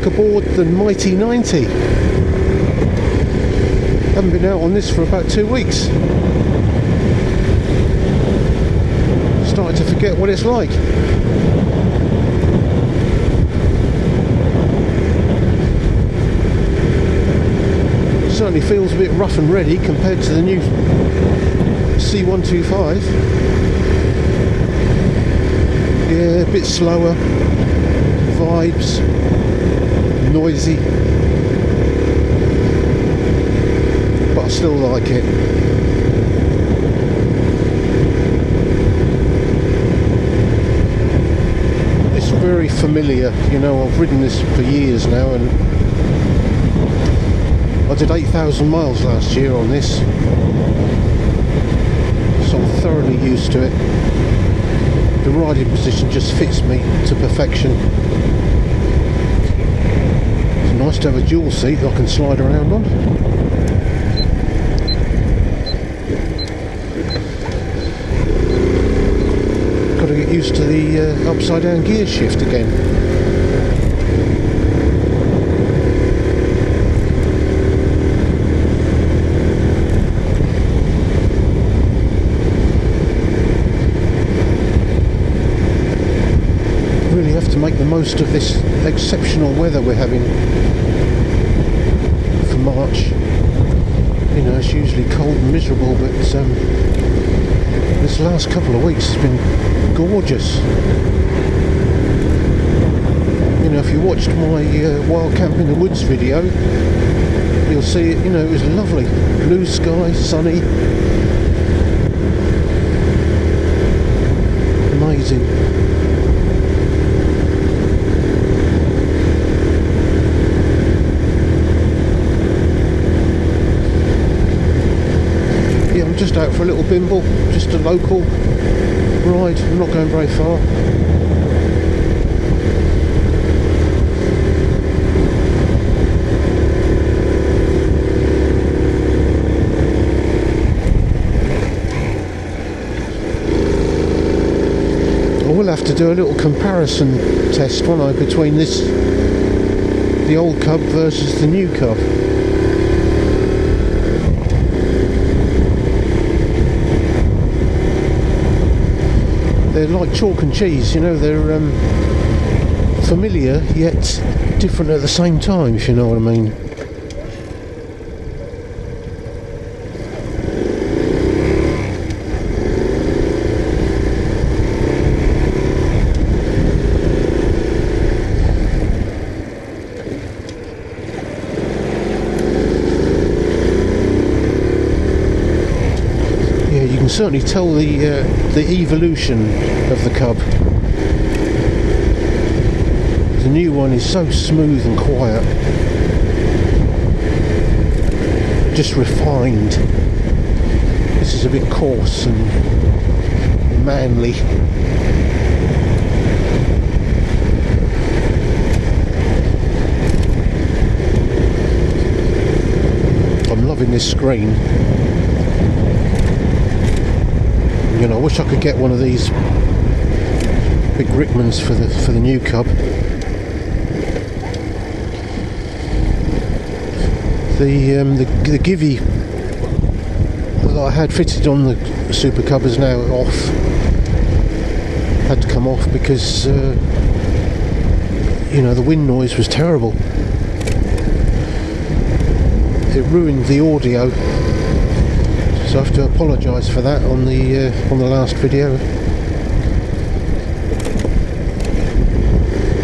aboard the mighty 90. Haven't been out on this for about 2 weeks. Starting to forget what it's like. Certainly feels a bit rough and ready compared to the new C125. Yeah, a bit slower, vibes, noisy, but I still like it. It's very familiar, you know, I've ridden this for years now, and I did 8,000 miles last year on this, so I'm thoroughly used to it. The riding position just fits me to perfection. It's nice to have a dual seat that I can slide around on. Got to get used to the upside down gear shift again. Make the most of this exceptional weather we're having for March. You know, it's usually cold and miserable, but this last couple of weeks has been gorgeous. You know, if you watched my Wild Camp in the Woods video, you'll see it, you know, it was lovely. Blue sky, sunny. Amazing. Just out for a little bimble, just a local ride. I'm not going very far. I will have to do a little comparison test, won't I, between the old Cub versus the new Cub. They're like chalk and cheese, you know, they're familiar yet different at the same time, if you know what I mean. Certainly tell the evolution of the Cub. The new one is so smooth and quiet, just refined. This is a bit coarse and manly. I'm loving this screen. You know, I wish I could get one of these big Rickmans for the new Cub. The Givy that I had fitted on the Super Cub is now off. Had to come off because you know, the wind noise was terrible. It ruined the audio. So I have to apologise for that on the last video.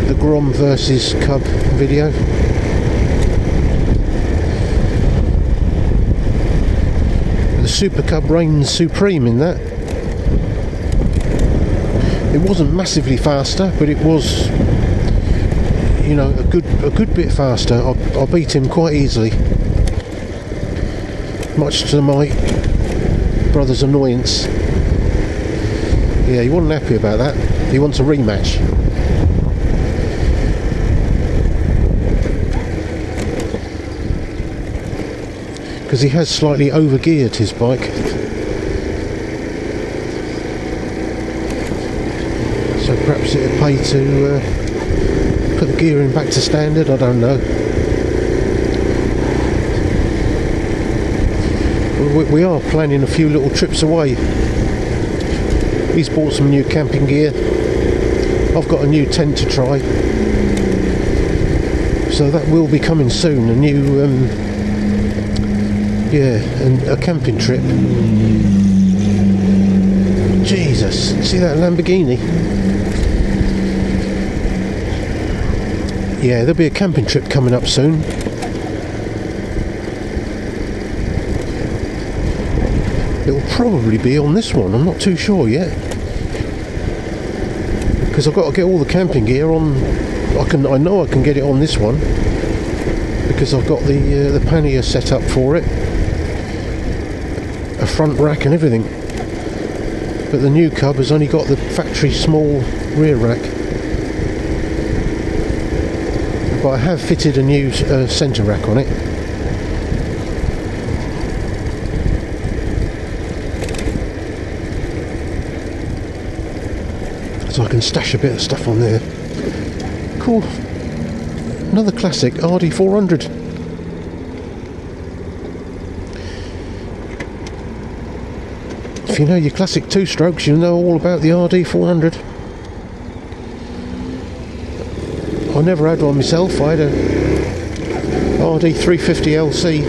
The Grom versus Cub video. The Super Cub reigns supreme in that. It wasn't massively faster, but it was, you know, a good bit faster. I beat him quite easily, much to my brother's annoyance. Yeah, he wasn't happy about that. He wants a rematch. Because he has slightly overgeared his bike. So perhaps it would pay to put the gearing back to standard, I don't know. We are planning a few little trips away. He's bought some new camping gear. I've got a new tent to try. So that will be coming soon, a new, and a camping trip. Jesus, see that Lamborghini? Yeah, there'll be a camping trip coming up soon. It'll probably be on this one, I'm not too sure yet. Because I've got to get all the camping gear on. I know I can get it on this one because I've got the pannier set up for it, a front rack and everything. But the new cub has only got the factory small rear rack. But I have fitted a new centre rack on it. So I can stash a bit of stuff on there. Cool. Another classic, RD400. If you know your classic two-strokes, you'll know all about the RD400. I never had one myself. I had a RD350LC.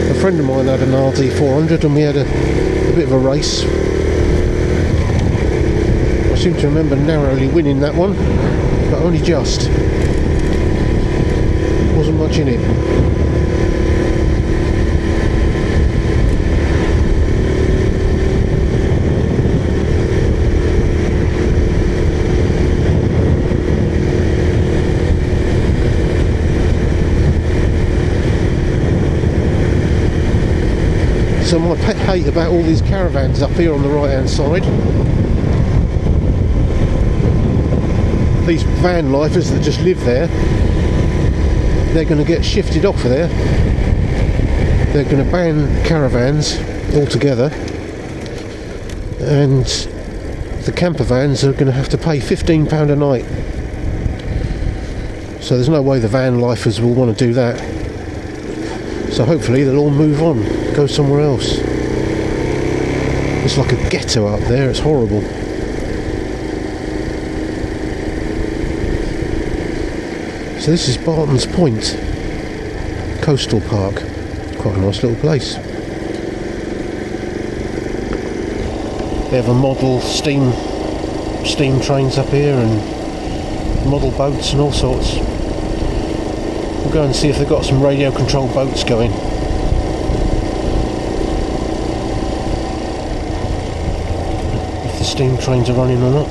A friend of mine had an RD400 and we had a bit of a race. I seem to remember narrowly winning that one, but only just. Wasn't much in it. So my pet hate about all these caravans up here on the right hand side, these van lifers that just live there, they're going to get shifted off of there. They're going to ban caravans altogether, and the camper vans are going to have to pay £15 a night. So there's no way the van lifers will want to do that. So hopefully they'll all move on, go somewhere else. It's like a ghetto up there, it's horrible. So this is Barton's Point Coastal Park. Quite a nice little place. They have a model steam trains up here and model boats and all sorts. We'll go and see if they've got some radio controlled boats going. If the steam trains are running or not.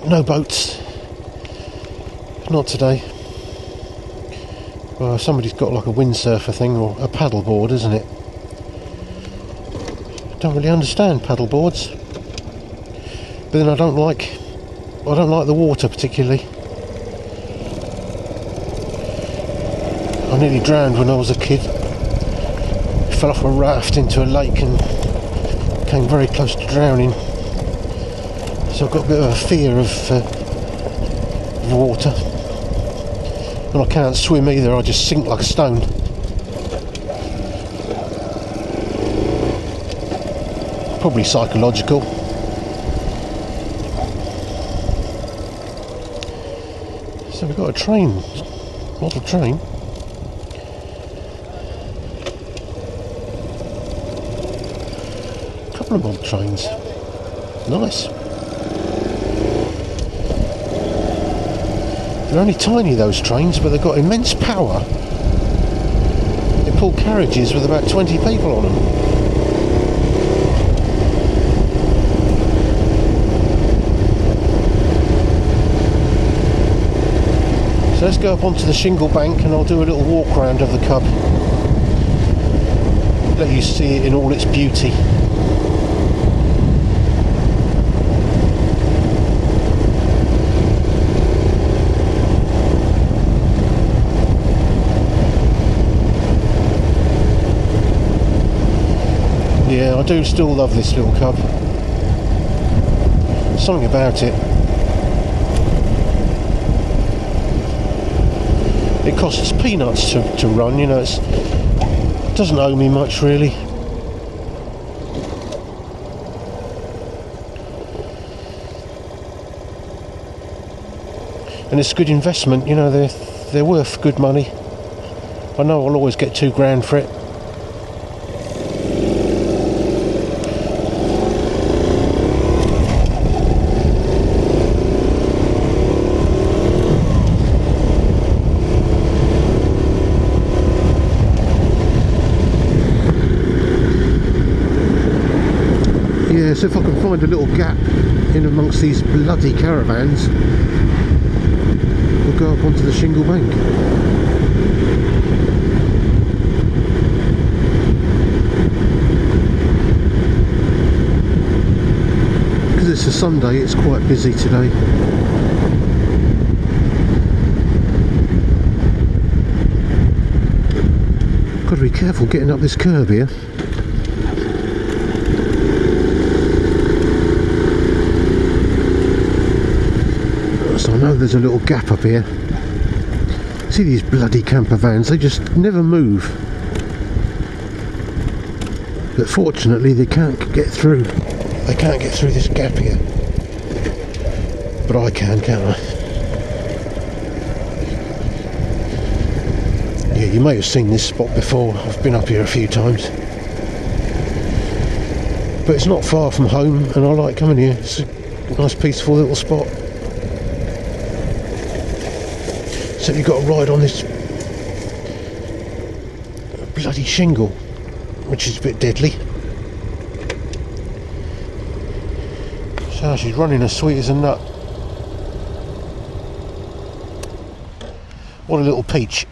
No boats. Not today. Well, somebody's got like a windsurfer thing or a paddle board, isn't it? Don't really understand paddle boards. But then I don't like the water particularly. I nearly drowned when I was a kid. Fell off a raft into a lake and came very close to drowning. So I've got a bit of a fear of water. And I can't swim either, I just sink like a stone. Probably psychological. So we've got a train, model train. A couple of model trains. Nice. They're only tiny, those trains, but they've got immense power. They pull carriages with about 20 people on them. So let's go up onto the shingle bank and I'll do a little walk around of the cub. Let you see it in all its beauty. Yeah, I do still love this little cub. Something about it. It costs peanuts to run, you know, it doesn't owe me much really. And it's a good investment, you know, they're worth good money. I know I'll always get £2 for it. Yeah, so if I can find a little gap in amongst these bloody caravans, we'll go up onto the shingle bank. Because it's a Sunday, it's quite busy today. Got to be careful getting up this curb here. So I know there's a little gap up here. See these bloody camper vans, they just never move. But fortunately they can't get through. They can't get through this gap here. But I can, can't I? Yeah, you may have seen this spot before. I've been up here a few times. But it's not far from home and I like coming here. It's a nice peaceful little spot. So you've got to ride on this bloody shingle, which is a bit deadly. So she's running as sweet as a nut. What a little peach.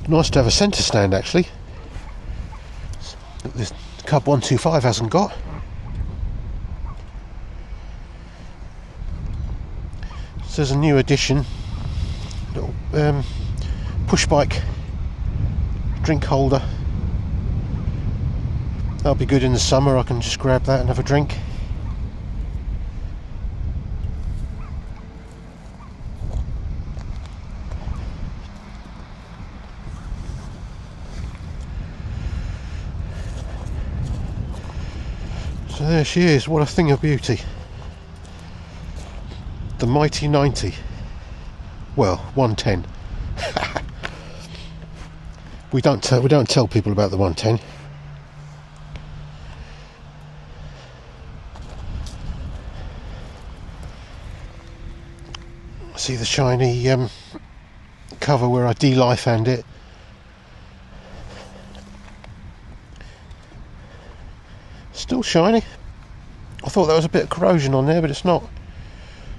Nice to have a centre stand actually. This Cub 125 hasn't got. So there's a new addition, little push bike drink holder. That'll be good in the summer. I can just grab that and have a drink. So there she is, what a thing of beauty. The mighty 90. Well, 110. we don't tell people about the 110. See the shiny cover where I de-life-and it. Still shiny. I thought there was a bit of corrosion on there, but it's not.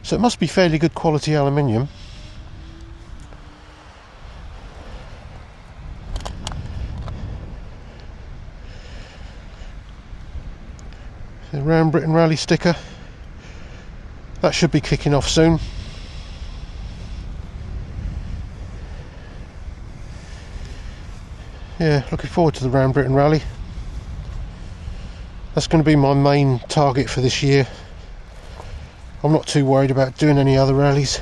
So it must be fairly good quality aluminium. The Round Britain Rally sticker. That should be kicking off soon. Yeah, looking forward to the Round Britain Rally. That's going to be my main target for this year. I'm not too worried about doing any other rallies.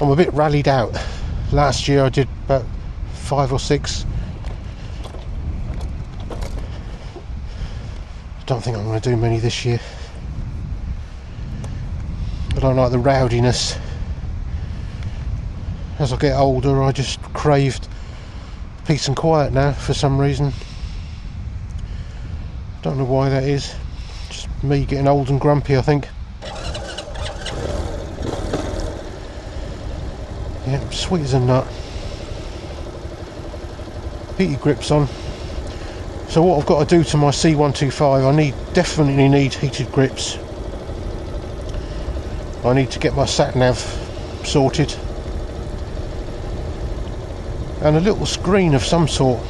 I'm a bit rallied out. Last year I did about 5 or 6. Don't think I'm going to do many this year. I don't like the rowdiness. As I get older I just craved peace and quiet now for some reason. Don't know why that is. Just me getting old and grumpy, I think. Yeah, sweet as a nut. Put your grips on. So what I've got to do to my C125, I definitely need heated grips. I need to get my sat nav sorted, and a little screen of some sort.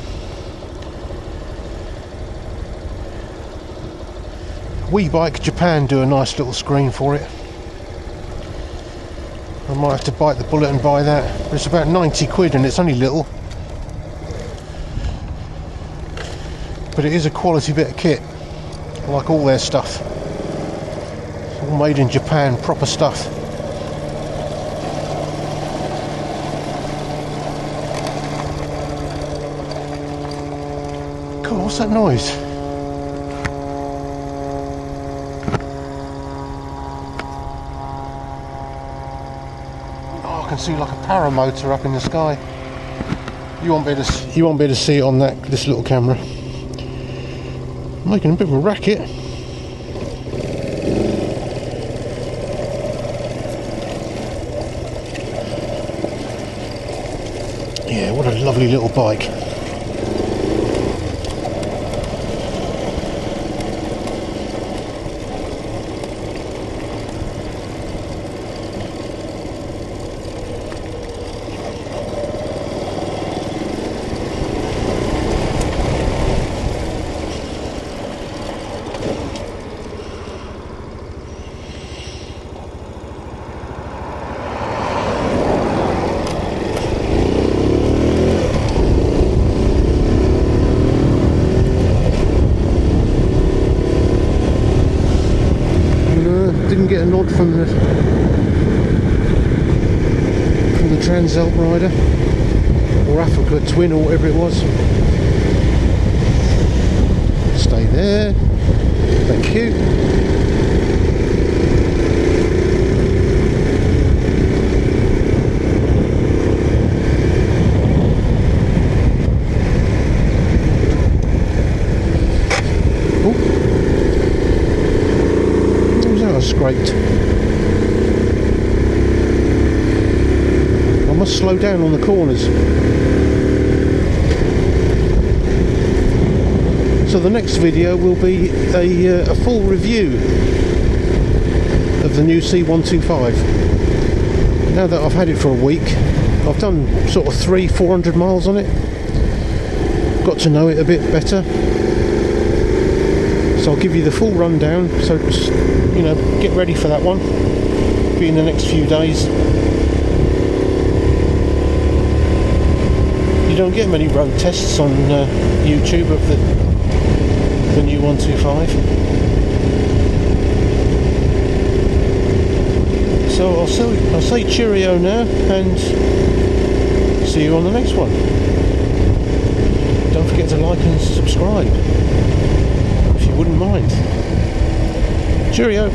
WeBike Japan do a nice little screen for it. I might have to bite the bullet and buy that. But it's about 90 quid and it's only little. But it is a quality bit of kit, like all their stuff. It's all made in Japan, proper stuff. God, what's that noise? Oh, I can see like a paramotor up in the sky. You won't be able to see it on this little camera. Making a bit of a racket. Yeah, what a lovely little bike. Didn't get a nod from the Transalp rider or Africa Twin or whatever it was. Stay there, thank you. Scraped. I must slow down on the corners. So the next video will be a full review of the new C125. Now that I've had it for a week, I've done sort of 300-400 miles on it. Got to know it a bit better. So I'll give you the full rundown, so just, you know, get ready for that one. Be in the next few days. You don't get many road tests on YouTube of the new 125. So I'll say cheerio now and see you on the next one. Don't forget to like and subscribe. Wouldn't mind. Cheerio.